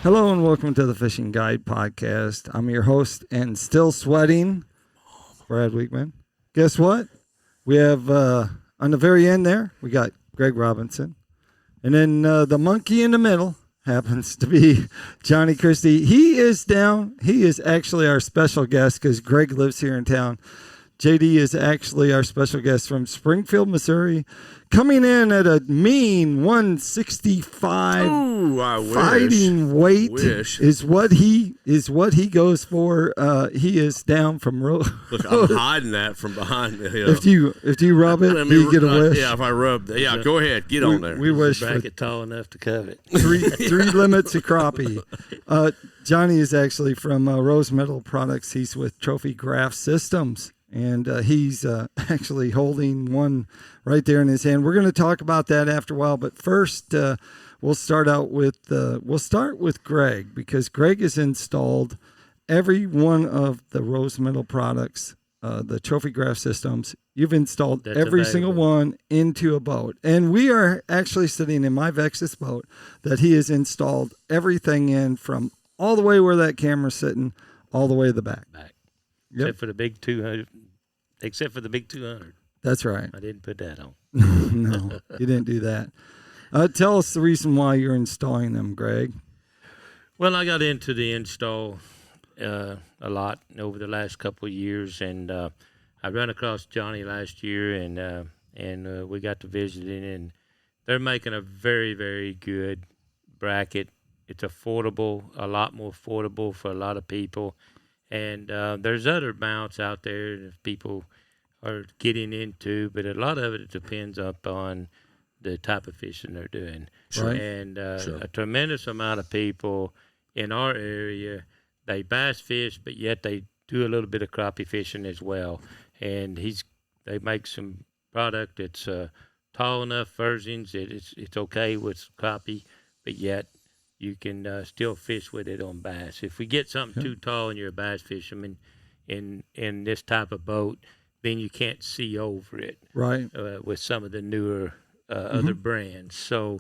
Hello and welcome to the Fishing Guide Podcast. I'm your host and still sweating, Brad Wiegmann. Guess what? We have, on the very end there, we got Greg Robinson. And then the monkey in the middle happens to be Johnny Christy. He is down. He is actually our special guest because Greg lives here in town. JD is actually our special guest from Springfield, Missouri, coming in at a mean 165. Ooh, I wish. Fighting weight is what he goes for. He is down from Look, I'm hiding that from behind me. If you rub it, you get a wish. Yeah, if I rub that. Yeah, go ahead. Get on there. We wish back it tall enough to cover it. Three limits of crappie. Johnny is actually from Rose Metal Products. He's with Trophy Graph Systems. And he's actually holding one right there in his hand. We're going to talk about that after a while, but first we'll start with Greg, because Greg has installed every one of the Rose Metal products, the Trophy Graph Systems. You've installed every single one into a boat, and we are actually sitting in my Vexus boat that he has installed everything in, from all the way where that camera's sitting all the way to the back. Yep. Except for the big 200. Except for the big 200. That's right. I didn't put that on. No, you didn't do that. Tell us the reason why you're installing them, Greg. Well, I got into the install a lot over the last couple of years, and I ran across Johnny last year, and we got to visiting, and they're making a very, very good bracket. It's affordable, a lot more affordable for a lot of people. And there's other mounts out there that people are getting into, but a lot of it depends upon the type of fishing they're doing. Sure. And a tremendous amount of people in our area, they bass fish, but yet they do a little bit of crappie fishing as well. And they make some product that's tall enough versions. It's okay with crappie, but yet you can still fish with it on bass. If we get something too tall and you're a bass fisherman in this type of boat, then you can't see over it. Right. With some of the newer other brands. So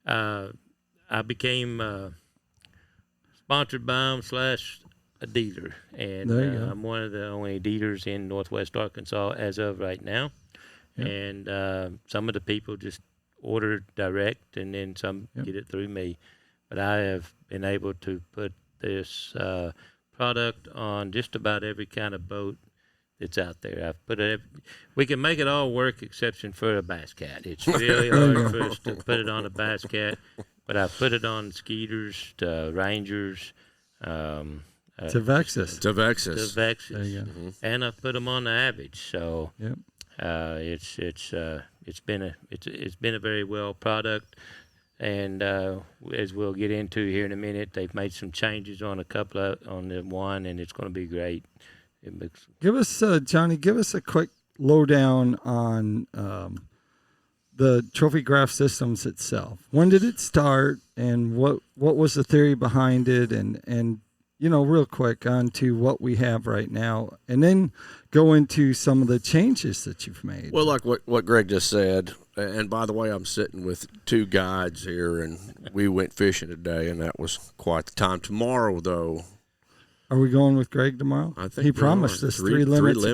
I became sponsored by them / a dealer. And I'm one of the only dealers in Northwest Arkansas as of right now. Yep. And some of the people just order direct, and then some get it through me. But I have been able to put this product on just about every kind of boat that's out there. I've put it. We can make it all work, exception for a bass cat. It's really hard for us to put it on a bass cat, but I've put it on skeeters, Rangers, to Vexus. There you go. And I've put them on the Average. So it's been a very well product. And as we'll get into here in a minute, they've made some changes on on the one, and it's going to be great. Give us, Johnny, a quick lowdown on the Trophy Graph Systems itself. When did it start, and what was the theory behind it, and real quick on to what we have right now, and then go into some of the changes that you've made. Well, like what Greg just said, and by the way, I'm sitting with two guides here, and we went fishing today, and that was quite the time. Tomorrow, though. Are we going with Greg tomorrow? I think he promised us three limits of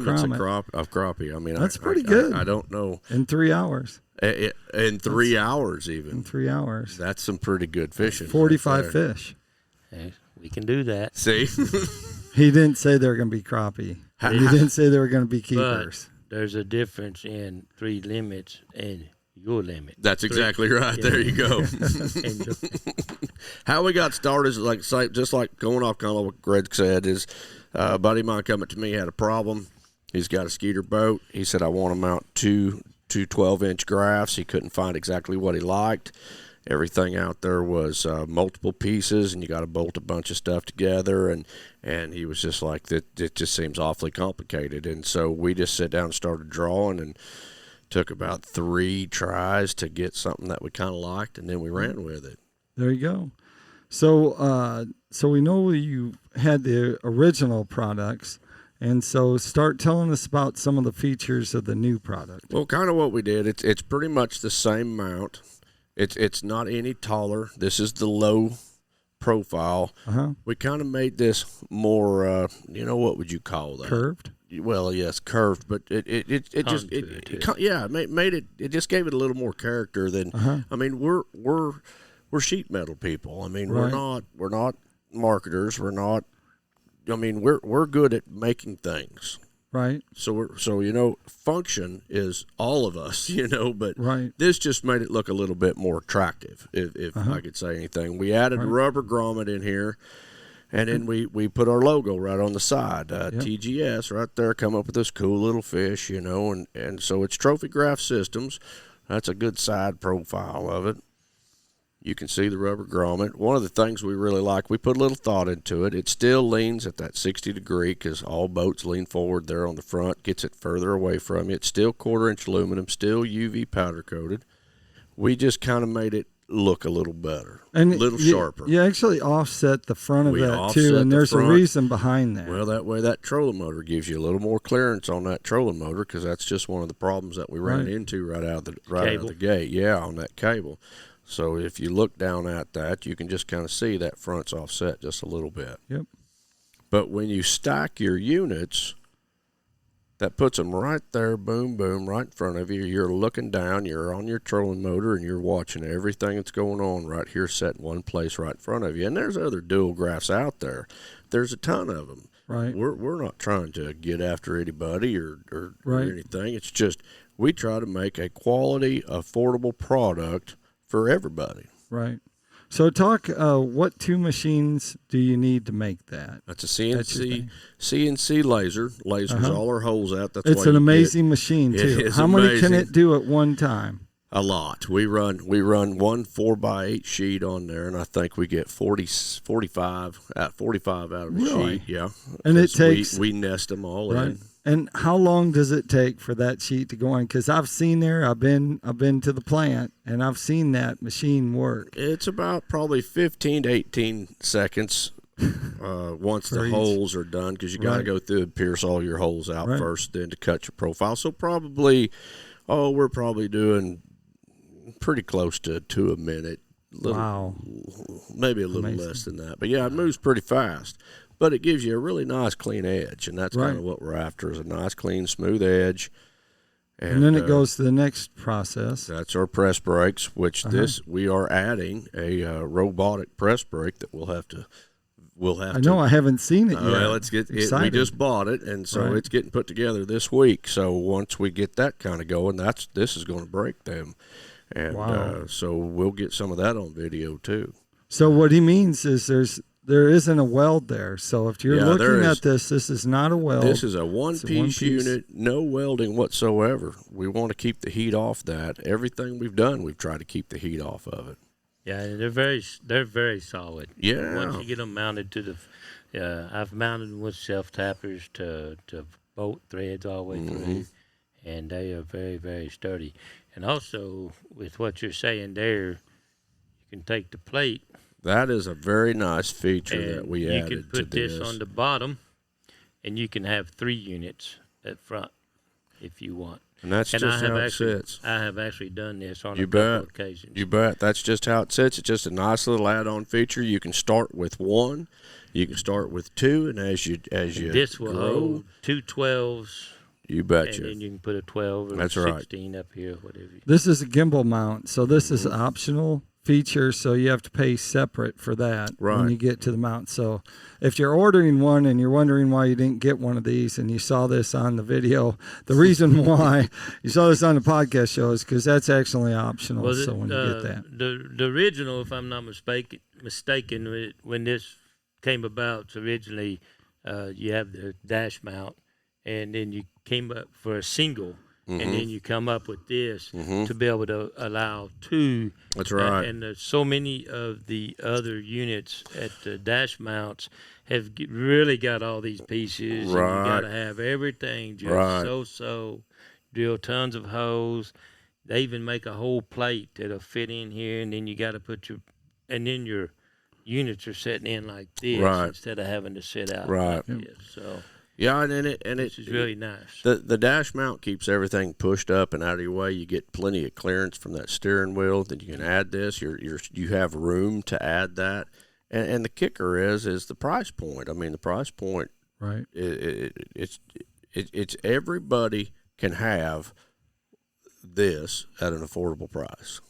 crappie. I mean, that's pretty good. I don't know. In 3 hours. In 3 hours, even. In 3 hours. That's some pretty good fishing. 45 fish. Hey, we can do that. See? He didn't say they were going to be crappie. He didn't say they were going to be keepers. But there's a difference in 3 limits and your limit. That's exactly right. Yeah. There you go. How we got started is just like going off kind of what Greg said is a buddy of mine coming to me had a problem. He's got a skeeter boat. He said, I want to mount two 12-inch graphs. He couldn't find exactly what he liked. Everything out there was multiple pieces, and you got to bolt a bunch of stuff together. And he was just like, it just seems awfully complicated. And so we just sat down and started drawing, and took about 3 tries to get something that we kind of liked, and then we ran with it. There you go. So we know you had the original products, and so start telling us about some of the features of the new product. Well, kind of what we did. It's pretty much the same mount. It's not any taller. This is the low profile. We kind of made this more, what would you call that? Curved. Well, yes, curved, but it made it. It just gave it a little more character than. I mean, we're sheet metal people. I mean, we're not marketers. We're not. I mean, we're good at making things. Right. So function is all of us, but this just made it look a little bit more attractive, if I could say anything. We added a rubber grommet in here, and then we put our logo right on the side, TGS right there, come up with this cool little fish, and so it's Trophy Graph Systems. That's a good side profile of it. You can see the rubber grommet. One of the things we really like, we put a little thought into it. It still leans at that 60 degree because all boats lean forward there on the front, gets it further away from you. It's still 1/4-inch aluminum, still UV powder coated. We just kind of made it look a little better, and a little sharper. You actually offset the front of that too, and there's a reason behind that. Well, that way that trolling motor gives you a little more clearance on that trolling motor, because that's just one of the problems that we ran into right out of the gate. Yeah, on that cable. So if you look down at that, you can just kind of see that front's offset just a little bit. Yep. But when you stack your units, that puts them right there, boom, boom, right in front of you. You're looking down, you're on your trolling motor, and you're watching everything that's going on right here set in one place right in front of you. And there's other dual graphs out there. There's a ton of them. Right. We're not trying to get after anybody or anything. It's just we try to make a quality, affordable product for everybody. Right. So talk, what 2 machines do you need to make that? That's a CNC laser. Lasers all our holes out. That's it's an amazing machine too. How many can it do at one time? A lot. We run one 4x8 sheet on there, and I think we get 45 out of the sheet. Yeah. And it takes we nest them all in. And how long does it take for that sheet to go on? Because I've seen I've been to the plant, and I've seen that machine work. It's about probably 15 to 18 seconds once the holes are done, because you got to go through and pierce all your holes out first, then to cut your profile. So we're probably doing pretty close to 2 a minute. Wow. Maybe a little less than that. But yeah, it moves pretty fast. But it gives you a really nice, clean edge, and that's kind of what we're after, is a nice, clean, smooth edge. And then it goes to the next process. That's our press brakes, which we are adding a robotic press brake that we'll have to. I know I haven't seen it yet. Well, we just bought it, and so it's getting put together this week. So once we get that kind of going, this is going to break them, and so we'll get some of that on video too. So what he means is there isn't a weld there. So if you're looking at this is not a weld. This is a one-piece unit, no welding whatsoever. We want to keep the heat off that. Everything we've done, we've tried to keep the heat off of it. Yeah, they're very solid. Yeah. Once you get them mounted to I've mounted them with self-tappers to bolt threads all the way through, and they are very, very sturdy. And also, with what you're saying there, you can take the plate. That is a very nice feature that we added to this. You can put this on the bottom, and you can have 3 units at front if you want. And that's just how it sits. I have actually done this on a couple of occasions. You bet. That's just how it sits. It's just a nice little add-on feature. You can start with 1. You can start with 2, and as you this will hold 2 12s. You betcha. And then you can put a 12 or a 16 up here, whatever. This is a gimbal mount, so this is optional feature, so you have to pay separate for that when you get to the mount. So if you're ordering one and you're wondering why you didn't get one of these and you saw this on the video, the reason why you saw this on the podcast show is because that's actually optional. Well, so when you get that. The original, if I'm not mistaken, when this came about, originally you have the dash mount, and then you came up for a single. And then you come up with this to be able to allow 2. That's right. And so many of the other units at the dash mounts have really got all these pieces. Right. And you got to have everything just so. Drill tons of holes. They even make a whole plate that'll fit in here, and then you got to put your units are sitting in like this instead of having to sit out like this. So. Yeah, and it's really nice. The dash mount keeps everything pushed up and out of your way. You get plenty of clearance from that steering wheel. Then you can add this. You have room to add that, And the kicker is the price point. I mean, the price point, right? It's everybody can have this at an affordable price.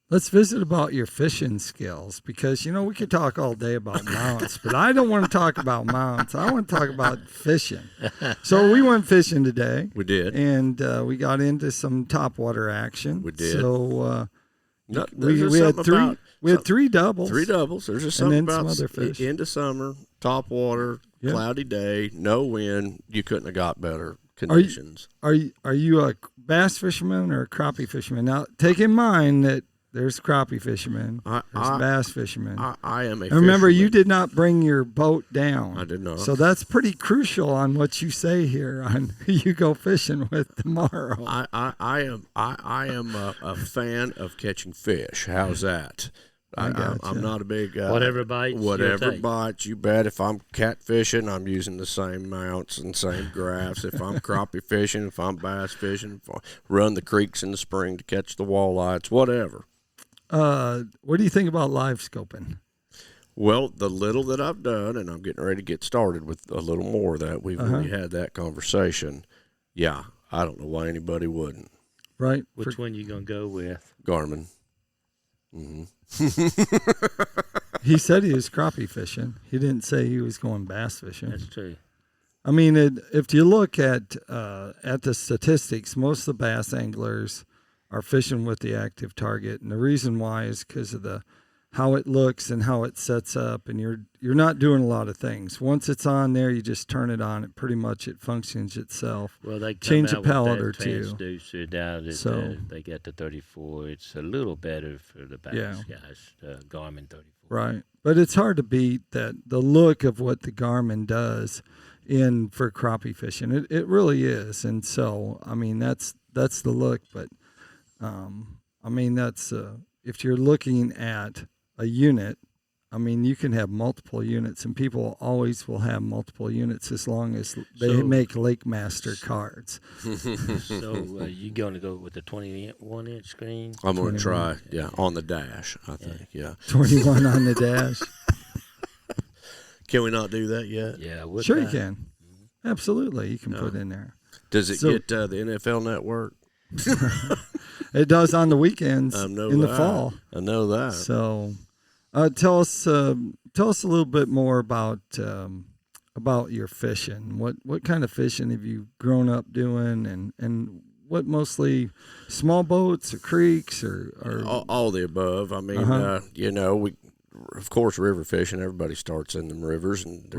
Let's visit about your fishing skills, because, we could talk all day about mounts, but I don't want to talk about mounts. I want to talk about fishing. So we went fishing today. We did. And we got into some topwater action. We did. So we had three doubles. Three doubles. There's just something about some other fish. Into summer, topwater, Yep. cloudy day, no wind. You couldn't have got better conditions. Are you a bass fisherman or a crappie fisherman? Now, take in mind that there's crappie fishermen, there's bass fishermen. I am a and remember, fisherman. you did not bring your boat down. I did not. So that's pretty crucial on what you say here on who you go fishing with tomorrow. I am a fan of catching fish. How's that? I'm not a big whatever bites. Whatever bites, you bet. If I'm catfishing, I'm using the same mounts and same graphs. If I'm crappie fishing, if I'm bass fishing, if I run the creeks in the spring to catch the walleyes, whatever. What do you think about live scoping? Well, the little that I've done, and I'm getting ready to get started with a little more of that. We've already had that conversation. Yeah, I don't know why anybody wouldn't. Right. Which one you gonna go with? Garmin. Mm-hmm. He said he was crappie fishing. He didn't say he was going bass fishing. That's true. I mean, if you look at the statistics, most of the bass anglers are fishing with the active target, and the reason why is because of how it looks and how it sets up, and you're not doing a lot of things. Once it's on there, you just turn it on. It functions itself. Well, they change a out pellet with or that two. transducer down at, So they got the 34. It's a little better for the bass guys. Garmin 34. Right, but it's hard to beat the look of what the Garmin does for crappie fishing. It really is, and so I mean that's the look. But I mean that's if you're looking at a unit, I mean you can have multiple units, and people always will have multiple units as long as they make Lake Master cards. So you going to go with the 21-inch screen? I'm going to try, on the dash, I think, 21 on the dash. Can we not do that yet? Yeah, sure you can. Absolutely, you can put in there. Does it get the NFL Network? It does on the weekends the fall. I know that. So, tell us a little bit more about your fishing. What kind of fishing have you grown up doing, and what mostly small boats or creeks or all the above. I mean, we of course river fishing. Everybody starts in the rivers, and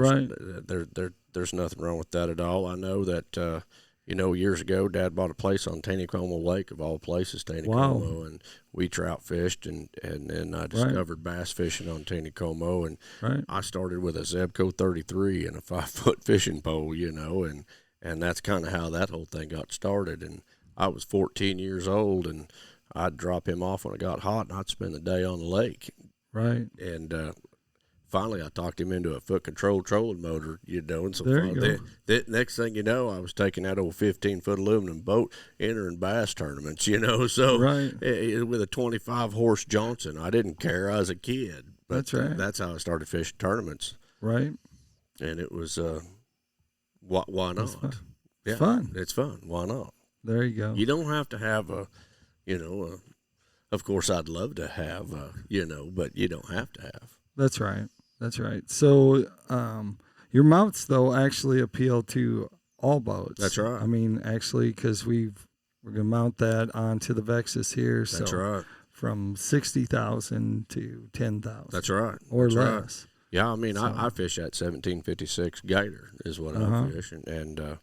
there's nothing wrong with that at all. I know that. Years ago, Dad bought a place on Taneycomo Lake, of all places, Taneycomo, and we trout fished, and then I discovered bass fishing on Taneycomo, and I started with a Zebco 33 and a 5-foot fishing pole, and that's kind of how that whole thing got started. And I was 14 years old, and I'd drop him off when it got hot, and I'd spend the day on the lake. Right. And finally, I talked him into a foot-controlled trolling motor, and so there you go. The next thing you know, I was taking that old 15-foot aluminum boat, entering bass tournaments, so with a 25-horse Johnson. I didn't care. I was a kid. But that's right. That's how I started fishing tournaments. Right. And it was, why not? It's fun. It's fun. Why not? There you go. You don't have to have of course, I'd love to have, but you don't have to have. That's right. That's right. So your mounts, though, actually appeal to all boats. That's right. I mean, actually, because we're going to mount that onto the Vexus here. That's right. From 60,000 to 10,000. That's right. Or That's less. Right. Yeah, I mean, I fish that 1756 Gator is what I fish, and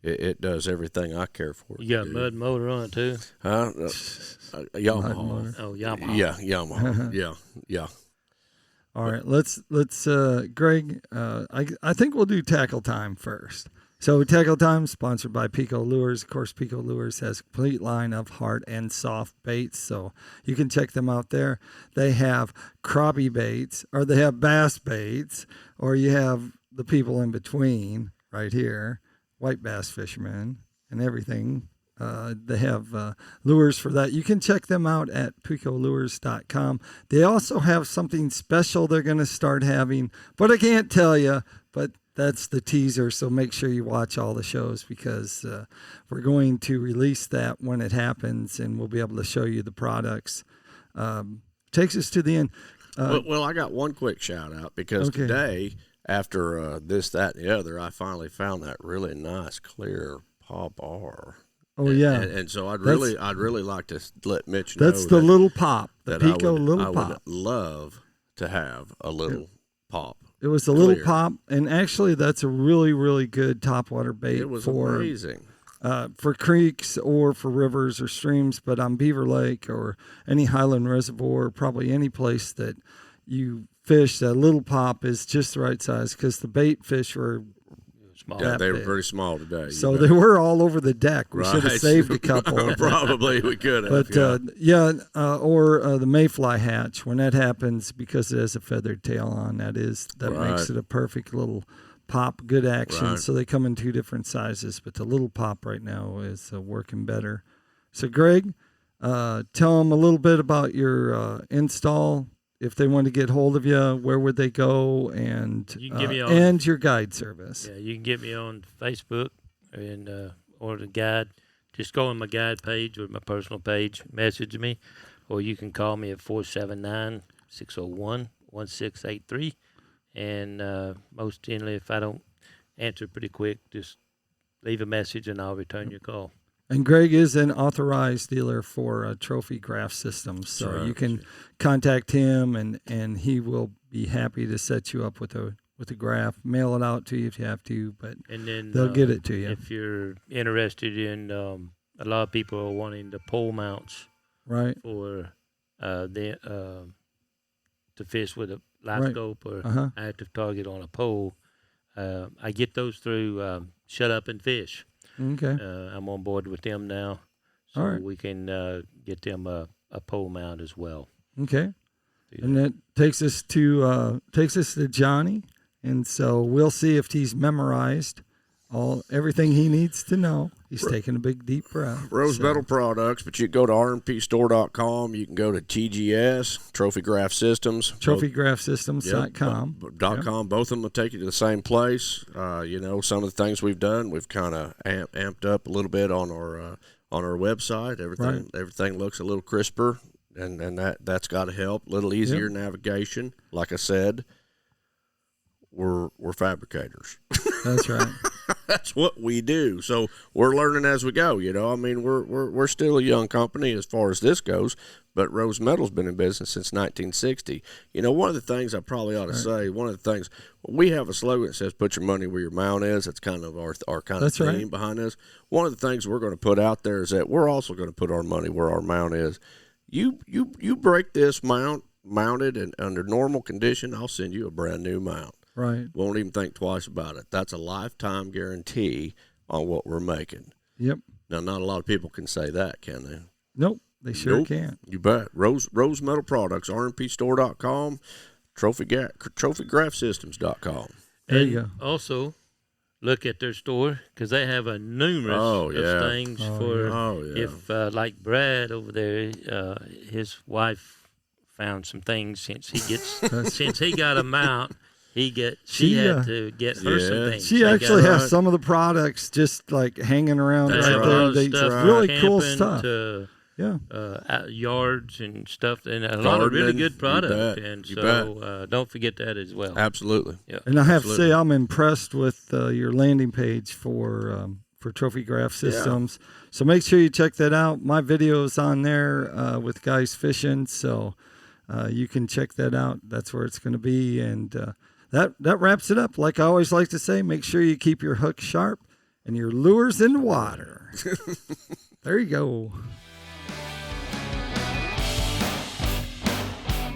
it does everything I care for. You got a mud motor on it, too? Yamaha. Oh, Yamaha. Yeah, Yamaha. yeah. All right, let's Greg, I think we'll do tackle time first. So tackle time sponsored by PICO Lures. Of course, PICO Lures has a complete line of hard and soft baits, so you can check them out there. They have crappie baits, or they have bass baits, or you have the people in between right here, white bass fishermen and everything. They have lures for that. You can check them out at PICOLures.com. They also have something special they're going to start having, but I can't tell you, but that's the teaser, so make sure you watch all the shows because we're going to release that when it happens, and we'll be able to show you the products. Takes us to the end. Well, I got one quick shout out because today, after this, that, and the other, I finally found that really nice clear pop R. Oh yeah, and so I'd really like to let Mitch know that's the little pop, the that PICO little I pop. would love to have a little pop. It was a little pop, and actually, that's a really, really good topwater bait. It was amazing for creeks or for rivers or streams, but on Beaver Lake or any highland reservoir, probably any place that you fish, that little pop is just the right size because the bait fish were. Yeah, they were pretty small today. So they were all over the deck. We should have saved a couple. Probably we could have. But or the mayfly hatch, when that happens, because it has a feathered tail on, that makes it a perfect little pop, good action. Right. So they come in two different sizes, but the little pop right now is working better. So Greg, tell them a little bit about your install. If they want to get hold of you, where would they go? And you can get me on, and your guide service. Yeah, you can get me on Facebook and or the guide. Just go on my guide page or my personal page, message me, or you can call me at 479-601-1683. And most generally, if I don't answer pretty quick, just leave a message and I'll return your call. And Greg is an authorized dealer for Trophy Graph Systems, so you can contact him, and he will be happy to set you up with a graph. Mail it out to you if you have to, but and then, they'll get it to you. If you're interested in, a lot of people are wanting the pole mounts, right? For to fish with a live scope or active target on a pole. I get those through Shut Up and Fish. Okay. I'm on board with them now, so we can get them a pole mount as well. Okay. And that takes us to Johnny, and so we'll see if he's memorized everything he needs to know. He's taking a big deep breath. Rose Metal Products, but you can go to rnpstore.com. You can go to TGS, Trophy Graph Systems. TrophyGraphSystems.com. .com. Both of them will take you to the same place. Some of the things we've done, we've kind of amped up a little bit on our website. Everything looks a little crisper, and that's got to help. A little easier navigation. Like I said, we're fabricators. That's right. That's what we do. So we're learning as we go. I mean, we're still a young company as far as this goes, but Rose Metal's been in business since 1960. One of the things I probably ought to say, we have a slogan that says "Put your money where your mouth is." That's kind of our kind of theme behind this. One of the things we're going to put out there is that we're also going to put our money where our mouth is. You break this mounted, and under normal condition, I'll send you a brand new mount. Right. Won't even think twice about it. That's a lifetime guarantee on what we're making. Yep. Now, not a lot of people can say that, can they? Nope, they sure can't. You bet. Rose Metal Products, rnpstore.com, trophygraphsystems.com. There you go. Also, look at their store because they have a numerous of things if, like Brad over there, his wife found some things since he got a mount. She had to get her some things. She actually has some of the products just like hanging around right there. Really cool stuff. Yards and stuff, and a lot of really good product. And so don't forget that as well. Absolutely. Yeah. And I have to say, I'm impressed with your landing page for Trophy Graph Systems. So make sure you check that out. My video is on there with guys fishing, so you can check that out. That's where it's going to be, and that wraps it up. Like I always like to say, make sure you keep your hook sharp and your lures in the water. There you go.